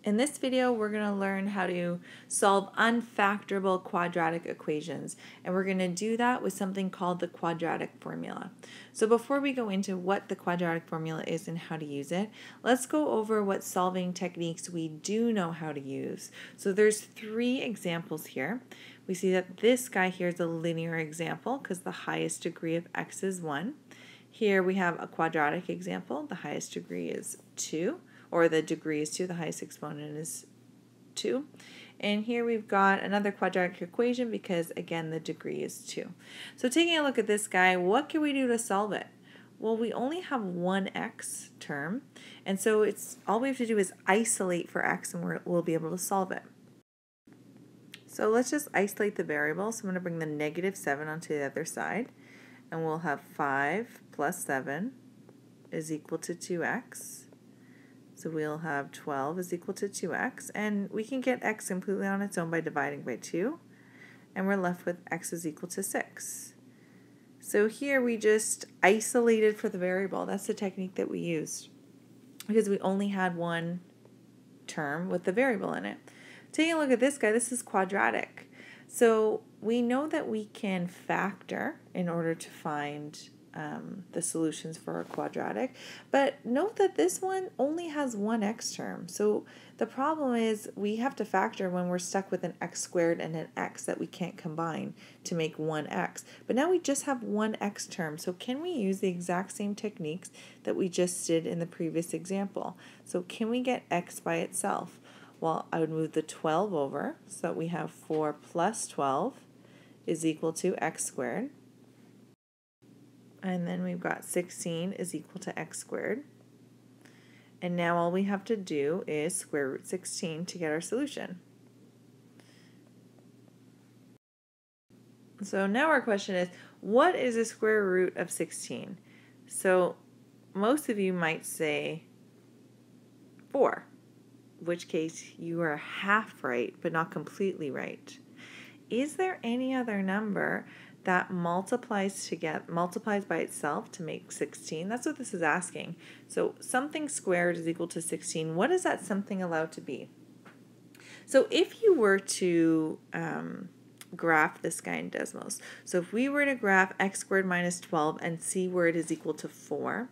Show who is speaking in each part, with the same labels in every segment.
Speaker 1: In this video, we're going to learn how to solve unfactorable quadratic equations, and we're going to do that with something called the quadratic formula. So before we go into what the quadratic formula is and how to use it, let's go over what solving techniques we do know how to use. So there's 3 examples here. We see that this guy here is a linear example because the highest degree of x is 1. Here we have a quadratic example. The highest degree is 2. Or the degree is 2, the highest exponent is 2. And here we've got another quadratic equation because, again, the degree is 2. So taking a look at this guy, what can we do to solve it? Well, we only have one x term, and so all we have to do is isolate for x, and we'll be able to solve it. So let's just isolate the variable. So I'm going to bring the negative 7 onto the other side, and we'll have 5 plus 7 is equal to 2x. So we'll have 12 is equal to 2x, and we can get x completely on its own by dividing by 2, and we're left with x is equal to 6. So here we just isolated for the variable. That's the technique that we used because we only had one term with the variable in it. Taking a look at this guy, this is quadratic. So we know that we can factor in order to find the solutions for a quadratic, but note that this one only has one x term. So the problem is we have to factor when we're stuck with an x squared and an x that we can't combine to make one x. But now we just have one x term. So can we use the exact same techniques that we just did in the previous example? So can we get x by itself? Well, I would move the 12 over so that we have 4 plus 12 is equal to x squared. And then we've got 16 is equal to x squared. And now all we have to do is square root 16 to get our solution. So now our question is, what is the square root of 16? So most of you might say 4, in which case you are half right, but not completely right. Is there any other number that multiplies by itself to make 16? That's what this is asking. So something squared is equal to 16. What is that something allowed to be? So if you were to graph this guy in Desmos, so if we were to graph x squared minus 12 and see where it is equal to 4,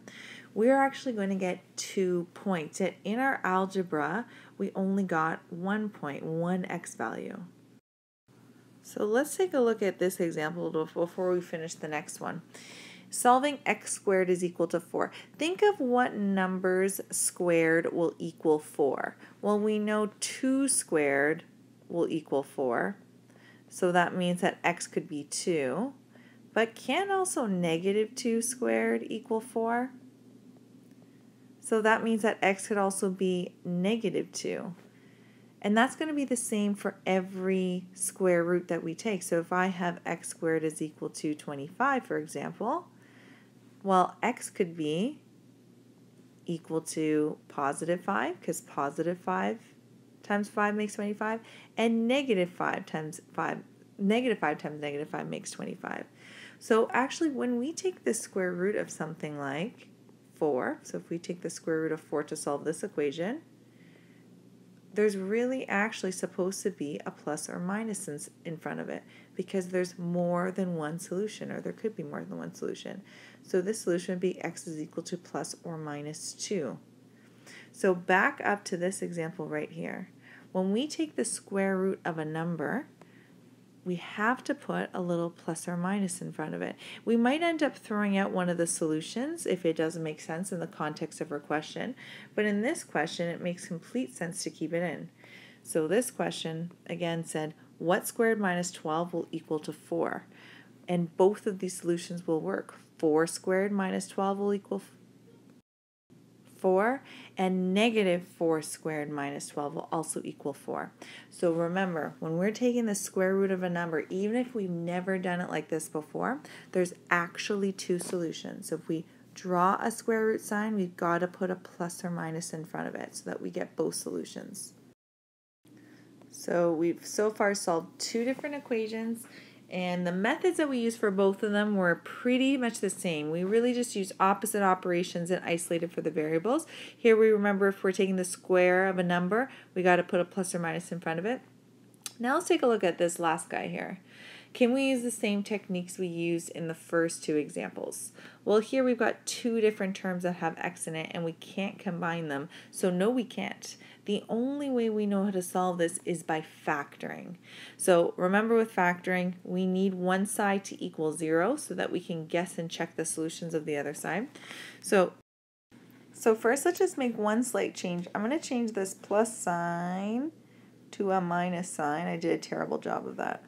Speaker 1: we're actually going to get 2 points. Yet in our algebra, we only got 1 point, one x value. So let's take a look at this example before we finish the next one. Solving x squared is equal to 4. Think of what numbers squared will equal 4. Well, we know 2 squared will equal 4. So that means that x could be 2. But can also negative 2 squared equal 4? So that means that x could also be negative 2. And that's going to be the same for every square root that we take. So if I have x squared is equal to 25, for example, well, x could be equal to positive 5, because positive 5 times 5 makes 25, and negative 5 times negative 5 makes 25. So actually, when we take the square root of something like 4, so if we take the square root of 4 to solve this equation, there's really actually supposed to be a plus or minus in front of it because there's more than one solution, or there could be more than one solution. So this solution would be x is equal to plus or minus 2. So back up to this example right here. When we take the square root of a number, we have to put a little plus or minus in front of it. We might end up throwing out one of the solutions if it doesn't make sense in the context of our question, but in this question it makes complete sense to keep it in. So this question again said, what squared minus 12 will equal to 4? And both of these solutions will work. 4 squared minus 12 will equal 4, and negative 4 squared minus 12 will also equal 4. So remember, when we're taking the square root of a number, even if we've never done it like this before, there's actually 2 solutions. So if we draw a square root sign, we've got to put a plus or minus in front of it so that we get both solutions. So we've so far solved 2 different equations, And the methods that we used for both of them were pretty much the same. We really just used opposite operations and isolated for the variables. Here we remember if we're taking the square of a number, we got to put a plus or minus in front of it. Now let's take a look at this last guy here. Can we use the same techniques we used in the first two examples? Well, here we've got two different terms that have x in it and we can't combine them. So no, we can't. The only way we know how to solve this is by factoring. So remember with factoring, we need one side to equal 0 so that we can guess and check the solutions of the other side. So first let's just make one slight change. I'm going to change this plus sign to a minus sign. I did a terrible job of that.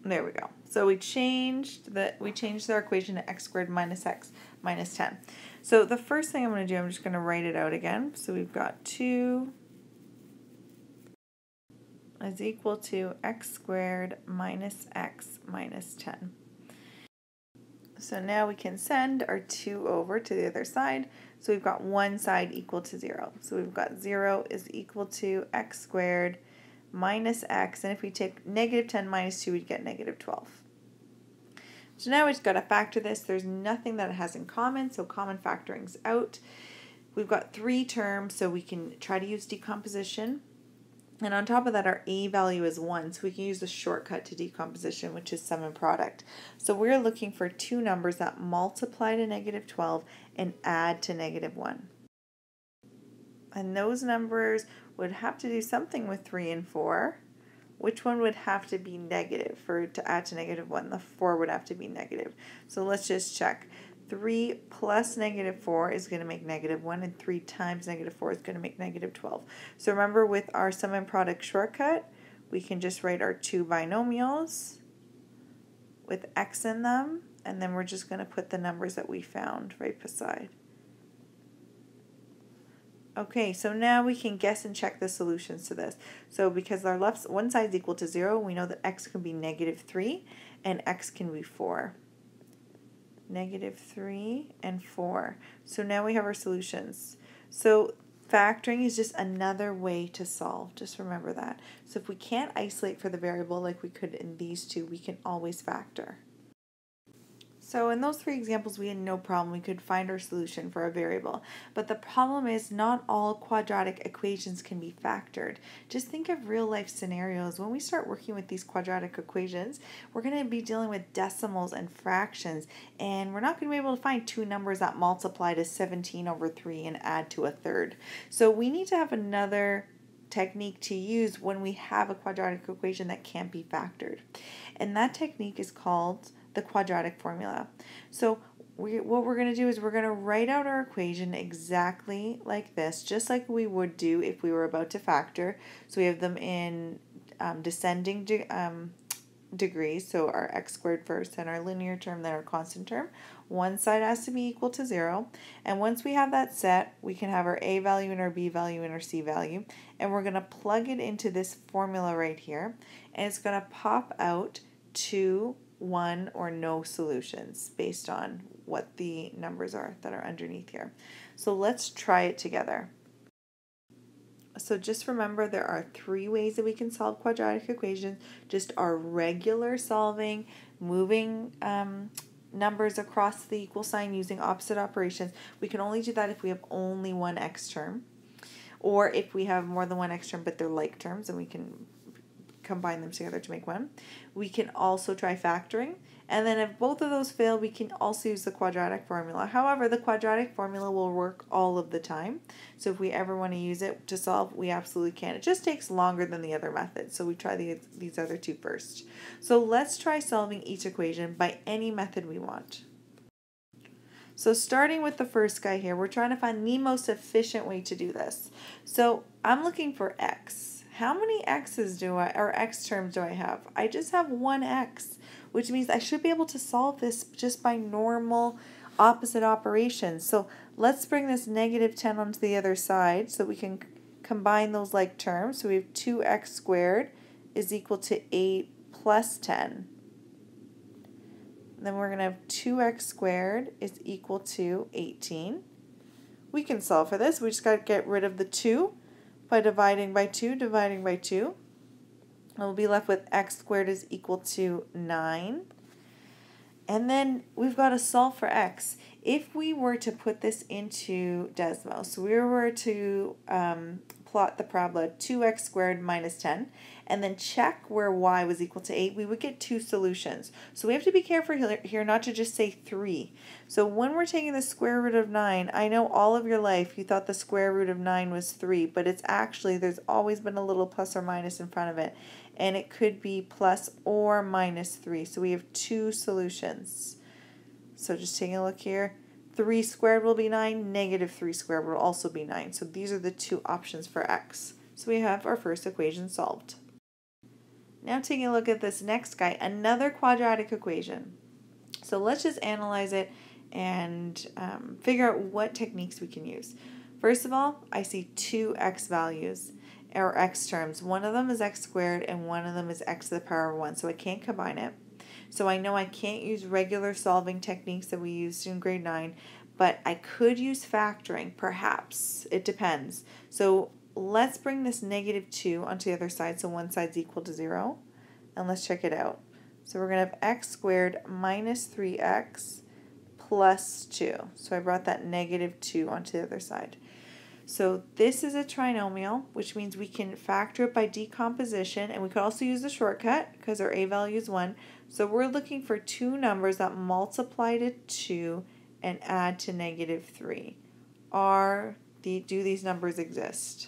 Speaker 1: There we go. So we changed our equation to x squared minus x minus 10. So the first thing I'm going to do, I'm just going to write it out again. So we've got 2 is equal to x squared minus x minus 10. So now we can send our 2 over to the other side. So we've got one side equal to 0. So we've got 0 is equal to x squared minus x, and if we take negative 10 minus 2, we'd get negative 12. So now we just got to factor this. There's nothing that it has in common, so common factoring's out. We've got 3 terms, so we can try to use decomposition. And on top of that, our a value is 1, so we can use the shortcut to decomposition, which is sum and product. So we're looking for 2 numbers that multiply to negative 12 and add to negative 1. And those numbers would have to do something with 3 and 4. Which one would have to be negative to add to negative 1? The 4 would have to be negative. So let's just check. 3 plus negative 4 is going to make negative 1, and 3 times negative 4 is going to make negative 12. So remember, with our sum and product shortcut, we can just write our 2 binomials with x in them, and then we're just going to put the numbers that we found right beside. Okay, so now we can guess and check the solutions to this. So because our one side is equal to 0, we know that x can be negative 3 and x can be 4. Negative 3 and 4. So now we have our solutions. So factoring is just another way to solve. Just remember that. So if we can't isolate for the variable like we could in these two, we can always factor. So in those 3 examples, we had no problem. We could find our solution for a variable. But the problem is not all quadratic equations can be factored. Just think of real life scenarios. When we start working with these quadratic equations, we're going to be dealing with decimals and fractions. And we're not going to be able to find 2 numbers that multiply to 17 over 3 and add to a third. So we need to have another technique to use when we have a quadratic equation that can't be factored. And that technique is called the quadratic formula. So what we're going to do is we're going to write out our equation exactly like this, just like we would do if we were about to factor. So we have them in descending degrees, so our x squared first, then our linear term, then our constant term. One side has to be equal to 0, and once we have that set, we can have our a value and our b value and our c value, and we're going to plug it into this formula right here, and it's going to pop out 2, 1, or no solutions based on what the numbers are that are underneath here. So let's try it together. So just remember, there are 3 ways that we can solve quadratic equations. Just our regular solving, moving numbers across the equal sign using opposite operations. We can only do that if we have only one x term, or if we have more than one x term but they're like terms, and we can combine them together to make one. We can also try factoring, and then if both of those fail, we can also use the quadratic formula. However, the quadratic formula will work all of the time, so if we ever want to use it to solve, we absolutely can. It just takes longer than the other methods, so we try these other 2 first. So let's try solving each equation by any method we want. So starting with the first guy here, we're trying to find the most efficient way to do this. So I'm looking for x. How many x's or x terms do I have? I just have one x, which means I should be able to solve this just by normal opposite operations. So let's bring this negative 10 onto the other side so we can combine those like terms. So we have 2x squared is equal to 8 plus 10. Then we're going to have 2x squared is equal to 18. We can solve for this. We just got to get rid of the 2 by dividing by 2, dividing by 2. We'll be left with x squared is equal to 9. And then we've got to solve for x. If we were to put this into Desmos, so we were to plot the parabola 2x squared minus 10, and then check where y was equal to 8, we would get two solutions. So we have to be careful here not to just say 3. So when we're taking the square root of 9, I know all of your life you thought the square root of 9 was 3, but it's actually, there's always been a little plus or minus in front of it. And it could be plus or minus 3. So we have two solutions. So just taking a look here. 3 squared will be 9. Negative 3 squared will also be 9. So these are the two options for x. So we have our first equation solved. Now taking a look at this next guy, another quadratic equation. So let's just analyze it and figure out what techniques we can use. First of all, I see two x values, or x terms. One of them is x squared and one of them is x to the power of 1, so I can't combine it. So I know I can't use regular solving techniques that we used in grade 9, but I could use factoring, perhaps. It depends. So let's bring this negative 2 onto the other side, so one side's equal to 0, and let's check it out. So we're going to have x squared minus 3x plus 2. So I brought that negative 2 onto the other side. So this is a trinomial, which means we can factor it by decomposition, and we could also use the shortcut because our a value is 1. So we're looking for two numbers that multiply to 2 and add to negative 3. Do these numbers exist?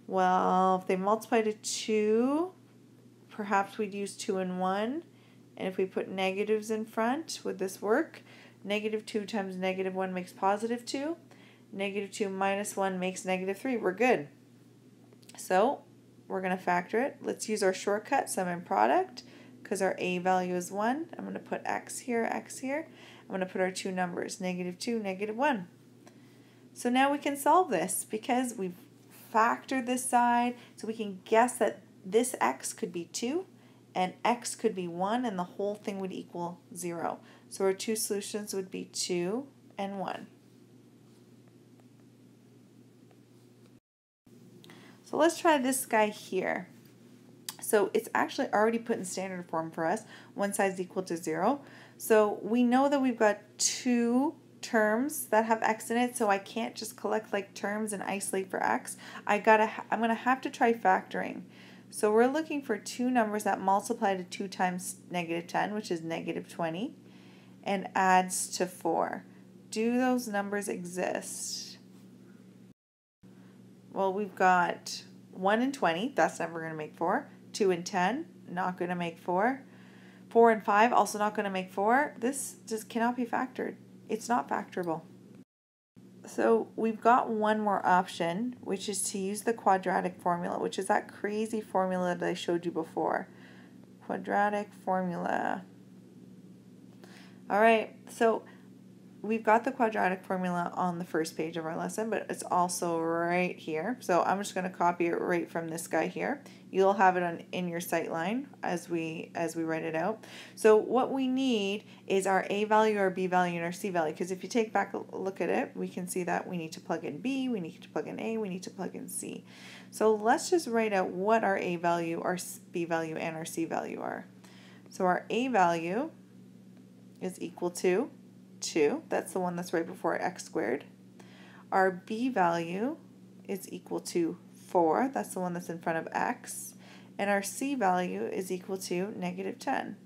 Speaker 1: Well, if they multiply to 2, perhaps we'd use 2 and 1. And if we put negatives in front, would this work? Negative 2 times negative 1 makes positive 2. Negative 2 minus 1 makes negative 3. We're good. So we're going to factor it. Let's use our shortcut, sum and product, because our a value is 1. I'm going to put x here, x here. I'm going to put our two numbers, negative 2, negative 1. So now we can solve this because we've factored this side, so we can guess that this x could be 2 and x could be 1, and the whole thing would equal 0. So our two solutions would be 2 and 1. So let's try this guy here. So it's actually already put in standard form for us. One side is equal to 0. So we know that we've got two terms that have x in it, so I can't just collect like terms and isolate for x. I'm going to have to try factoring. So we're looking for two numbers that multiply to 2 times negative 10, which is negative 20, and adds to 4. Do those numbers exist? Well, we've got 1 and 20, that's never going to make 4. 2 and 10, not going to make 4. 4 and 5, also not going to make 4. This just cannot be factored. It's not factorable. So we've got one more option, which is to use the quadratic formula, which is that crazy formula that I showed you before. Quadratic formula. All right, so we've got the quadratic formula on the first page of our lesson, but it's also right here. So I'm just going to copy it right from this guy here. You'll have it in your sightline as we write it out. So what we need is our a value, our b value, and our c value. Because if you take back a look at it, we can see that we need to plug in b, we need to plug in a, we need to plug in c. So let's just write out what our a value, our b value, and our c value are. So our a value is equal to 2. That's the one that's right before x squared. Our b value is equal to 4. That's the one that's in front of x. And our c value is equal to negative 10.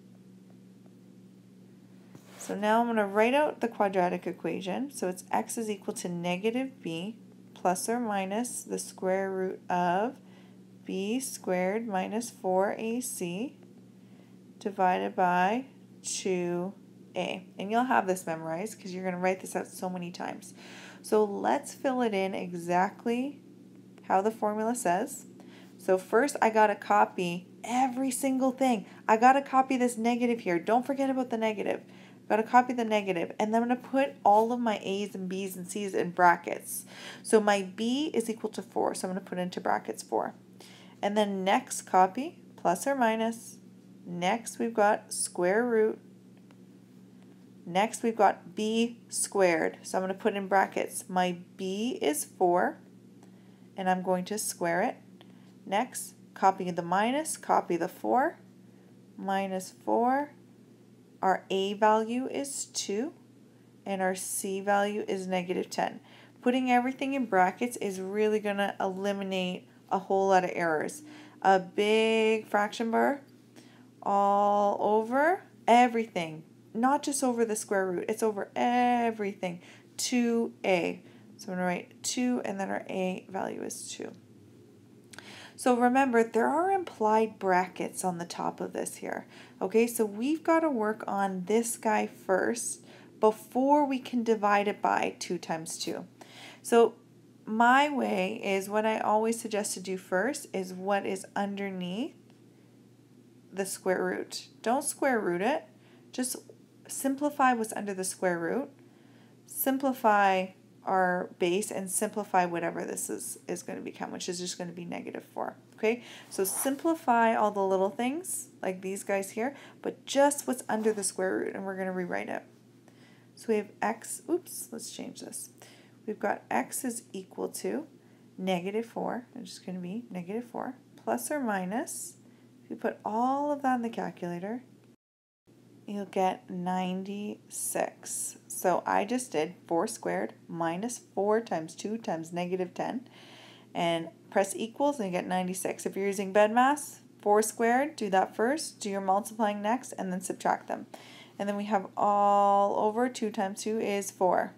Speaker 1: So now I'm going to write out the quadratic equation. So it's x is equal to negative b plus or minus the square root of b squared minus 4ac divided by 2a. And you'll have this memorized because you're going to write this out so many times. So let's fill it in exactly how the formula says. So first I got to copy every single thing. I got to copy this negative here. Don't forget about the negative. Got to copy the negative, and then I'm going to put all of my a's and b's and c's in brackets. So my b is equal to 4, so I'm going to put into brackets 4. And then next copy, plus or minus. Next we've got square root. Next we've got b squared, so I'm going to put in brackets. My b is 4, and I'm going to square it. Next, copy the minus, copy the 4, minus 4. Our a value is 2, and our c value is negative 10. Putting everything in brackets is really going to eliminate a whole lot of errors. A big fraction bar all over everything, not just over the square root, it's over everything. 2a. So I'm going to write 2, and then our a value is 2. So remember, there are implied brackets on the top of this here. Okay, so we've got to work on this guy first before we can divide it by 2 times 2. So my way is, what I always suggest to do first is what is underneath the square root. Don't square root it. Just simplify what's under the square root. Simplify our base and simplify whatever this is going to become, which is just going to be negative 4. Okay, so simplify all the little things like these guys here, but just what's under the square root, and we're going to rewrite it. So we have x, oops, let's change this. We've got x is equal to negative 4, which is going to be negative 4, plus or minus, if you put all of that in the calculator, you'll get 96. So I just did 4 squared minus 4 times 2 times negative 10, and press equals and you get 96. If you're using BEDMAS, 4 squared, do that first, do your multiplying next, and then subtract them. And then we have all over 2 times 2 is 4.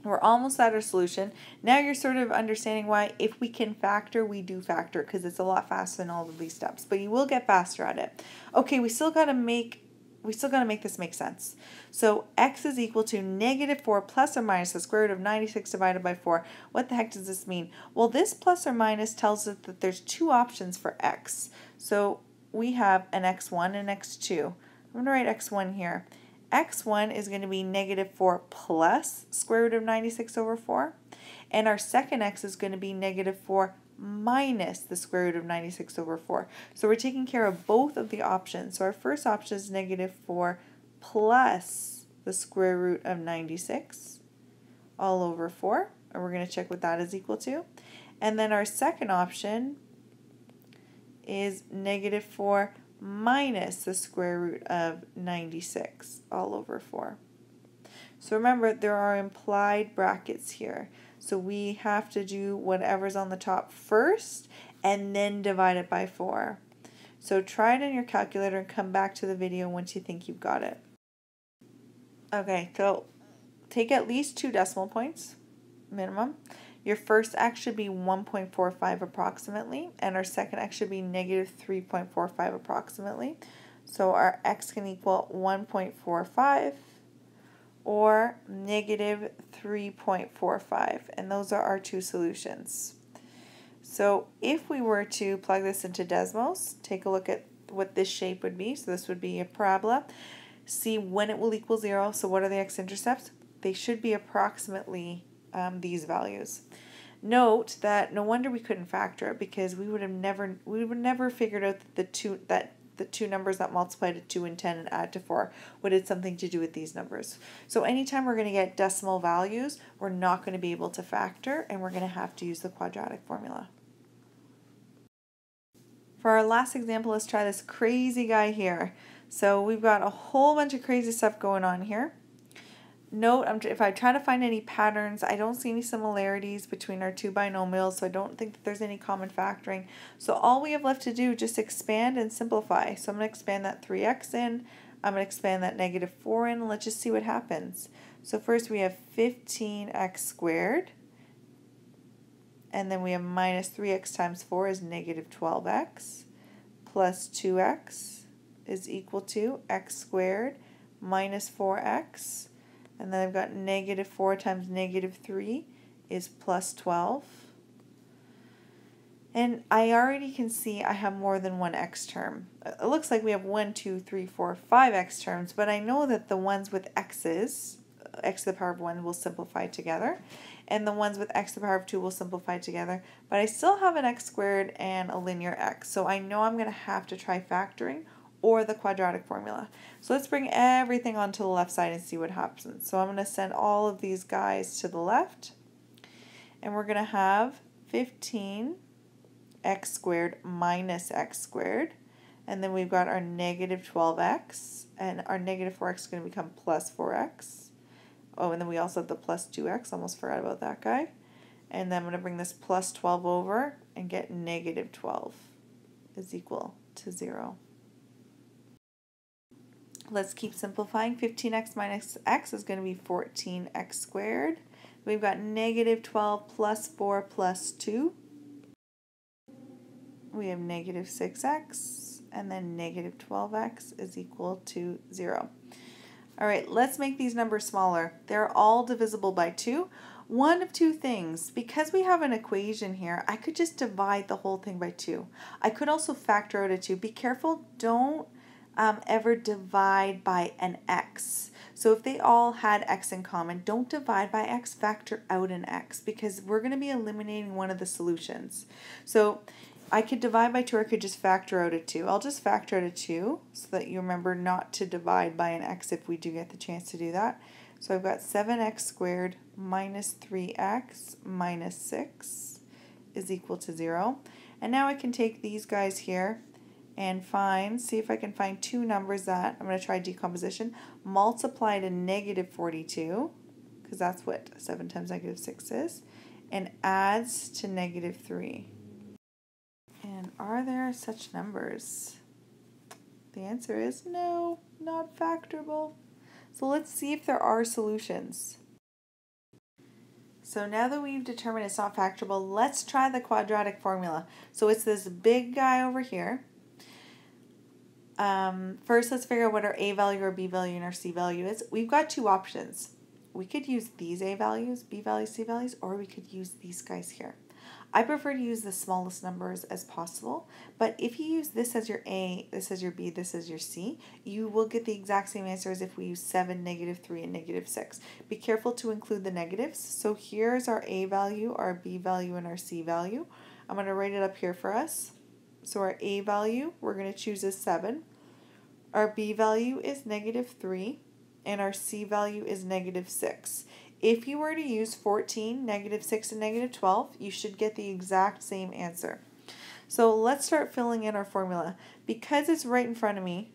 Speaker 1: We're almost at our solution. Now you're sort of understanding why, if we can factor, we do factor, because it's a lot faster than all of these steps. But you will get faster at it. Okay, we still gotta make this make sense. So x is equal to negative 4 plus or minus the square root of 96 divided by 4. What the heck does this mean? Well, this plus or minus tells us that there's 2 options for x. So we have an x1 and x2. I'm going to write x1 here. x1 is going to be negative 4 plus square root of 96 over 4. And our second x is going to be negative 4 minus the square root of 96 over 4. So we're taking care of both of the options. So our first option is negative 4 plus the square root of 96 all over 4. And we're going to check what that is equal to. And then our second option is negative 4 minus the square root of 96 all over 4. So remember, there are implied brackets here. So we have to do whatever's on the top first and then divide it by 4. So try it in your calculator and come back to the video once you think you've got it. Okay, so take at least 2 decimal points, minimum. Your first x should be 1.45 approximately, and our second x should be negative 3.45 approximately. So our x can equal 1.45 or negative 3.45, and those are our 2 solutions. So if we were to plug this into Desmos, take a look at what this shape would be. So this would be a parabola. See when it will equal 0. So what are the x-intercepts? They should be approximately these values. Note that no wonder we couldn't factor it, because we would never figured out that the two numbers that multiply to 2 and 10 and add to 4 would have something to do with these numbers. So anytime we're going to get decimal values, we're not going to be able to factor, and we're going to have to use the quadratic formula. For our last example, let's try this crazy guy here. So we've got a whole bunch of crazy stuff going on here. Note, if I try to find any patterns, I don't see any similarities between our 2 binomials, so I don't think that there's any common factoring. So all we have left to do is just expand and simplify. So I'm going to expand that 3x in, I'm going to expand that negative 4 in, and let's just see what happens. So first we have 15x squared, and then we have minus 3x times 4 is negative 12x, plus 2x is equal to x squared minus 4x. And then I've got negative 4 times negative 3 is plus 12. And I already can see I have more than one x term. It looks like we have 1, 2, 3, 4, 5 x terms, but I know that the ones with x's, x to the power of 1, will simplify together. And the ones with x to the power of 2 will simplify together. But I still have an x squared and a linear x. So I know I'm going to have to try factoring or the quadratic formula. So let's bring everything onto the left side and see what happens. So I'm going to send all of these guys to the left, and we're going to have 15 x squared minus x squared. And then we've got our negative 12x, and our negative 4x is going to become plus 4x. Oh, and then we also have the plus 2x, almost forgot about that guy. And then I'm going to bring this plus 12 over and get negative 12 is equal to 0. Let's keep simplifying. 15x minus x is going to be 14x squared. We've got negative 12 plus 4 plus 2. We have negative 6x, and then negative 12x is equal to 0. All right, let's make these numbers smaller. They're all divisible by 2. One of two things. Because we have an equation here, I could just divide the whole thing by 2. I could also factor out a 2. Be careful, don't ever divide by an x. So if they all had x in common, don't divide by x, factor out an x, because we're going to be eliminating one of the solutions. So I could divide by 2, or I could just factor out a 2. I'll just factor out a 2 so that you remember not to divide by an x if we do get the chance to do that. So I've got 7x squared minus 3x minus 6 is equal to 0. And now I can take these guys here and see if I can find two numbers that, I'm going to try decomposition, multiply to negative 42, because that's what 7 times negative 6 is, and adds to negative 3. And are there such numbers? The answer is no, not factorable. So let's see if there are solutions. So now that we've determined it's not factorable, let's try the quadratic formula. So it's this big guy over here. First, let's figure out what our a value, our b value, and our c value is. We've got two options. We could use these a values, b values, c values, or we could use these guys here. I prefer to use the smallest numbers as possible, but if you use this as your a, this as your b, this as your c, you will get the exact same answer as if we use 7, negative 3, and negative 6. Be careful to include the negatives. So here's our a value, our b value, and our c value. I'm going to write it up here for us. So our a value, we're going to choose as 7. Our b value is negative 3, and our c value is negative 6. If you were to use 14, negative 6, and negative 12, you should get the exact same answer. So let's start filling in our formula. Because it's right in front of me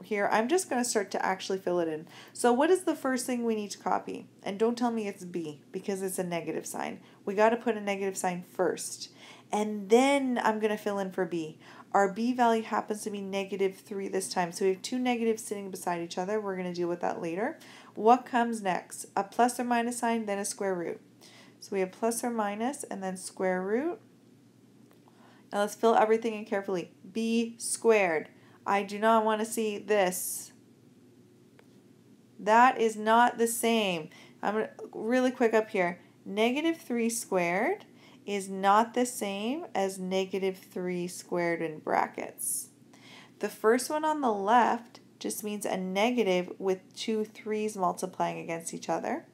Speaker 1: here, I'm just going to start to actually fill it in. So what is the first thing we need to copy? And don't tell me it's b, because it's a negative sign. We got to put a negative sign first. And then I'm going to fill in for b. Our b value happens to be negative 3 this time. So we have two negatives sitting beside each other. We're going to deal with that later. What comes next? A plus or minus sign, then a square root. So we have plus or minus and then square root. Now let's fill everything in carefully. B squared. I do not want to see this. That is not the same. I'm going to really quick up here. Negative 3 squared is not the same as negative 3 squared in brackets. The first one on the left just means a negative with two 3's multiplying against each other.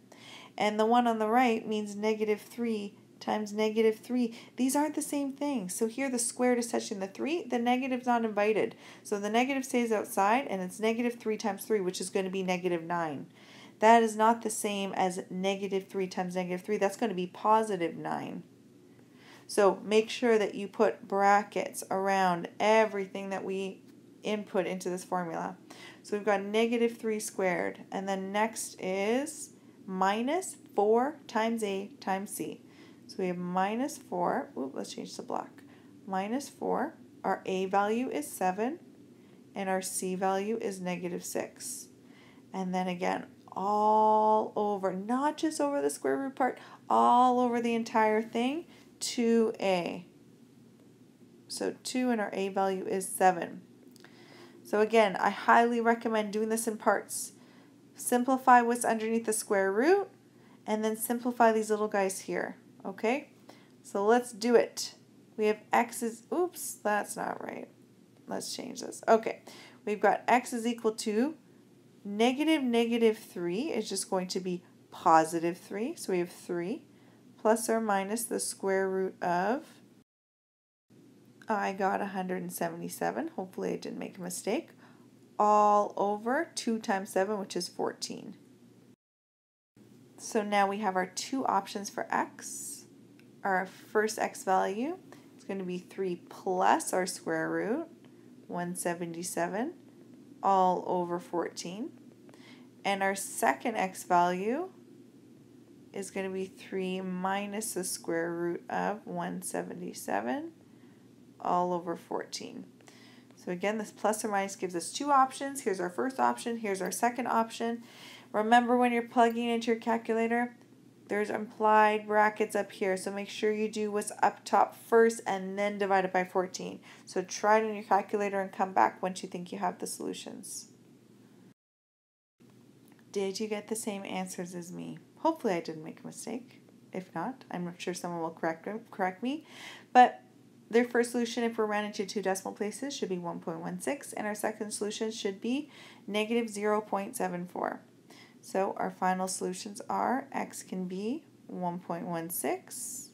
Speaker 1: And the one on the right means negative 3 times negative 3. These aren't the same thing. So here the squared is touching the 3. The negative's not invited. So the negative stays outside, and it's negative 3 times 3, which is going to be negative 9. That is not the same as negative 3 times negative 3. That's going to be positive 9. So make sure that you put brackets around everything that we input into this formula. So we've got negative 3 squared, and then next is minus 4 times a times c. So we have minus 4, let's change the block, minus 4, our a value is 7, and our c value is negative 6. And then again, all over, not just over the square root part, all over the entire thing, 2a. So 2 and our a value is 7. So again, I highly recommend doing this in parts. Simplify what's underneath the square root, and then simplify these little guys here. Okay? So let's do it. We have x is, oops, that's not right. Let's change this. Okay. We've got x is equal to negative 3 is just going to be positive 3. So we have 3 plus or minus the square root of, I got 177. Hopefully I didn't make a mistake. All over 2 times 7, which is 14. So now we have our two options for x. Our first x value is going to be 3 plus our square root, 177, all over 14. And our second x value is going to be 3 minus the square root of 177, all over 14. So again, this plus or minus gives us two options. Here's our first option. Here's our second option. Remember, when you're plugging into your calculator, there's implied brackets up here. So make sure you do what's up top first and then divide it by 14. So try it in your calculator and come back once you think you have the solutions. Did you get the same answers as me? Hopefully I didn't make a mistake. If not, I'm sure someone will correct me. But their first solution, if we're rounding to two decimal places, should be 1.16, and our second solution should be negative 0.74. So our final solutions are x can be 1.16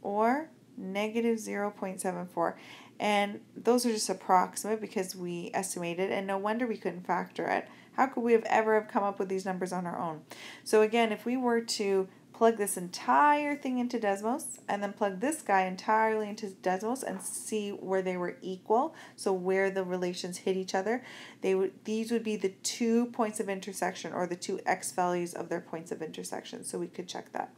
Speaker 1: or negative 0.74. And those are just approximate because we estimated, and no wonder we couldn't factor it. How could we have ever come up with these numbers on our own? So again, if we were to plug this entire thing into Desmos and then plug this guy entirely into Desmos and see where they were equal, so where the relations hit each other, these would be the 2 points of intersection, or the two x values of their points of intersection. So we could check that.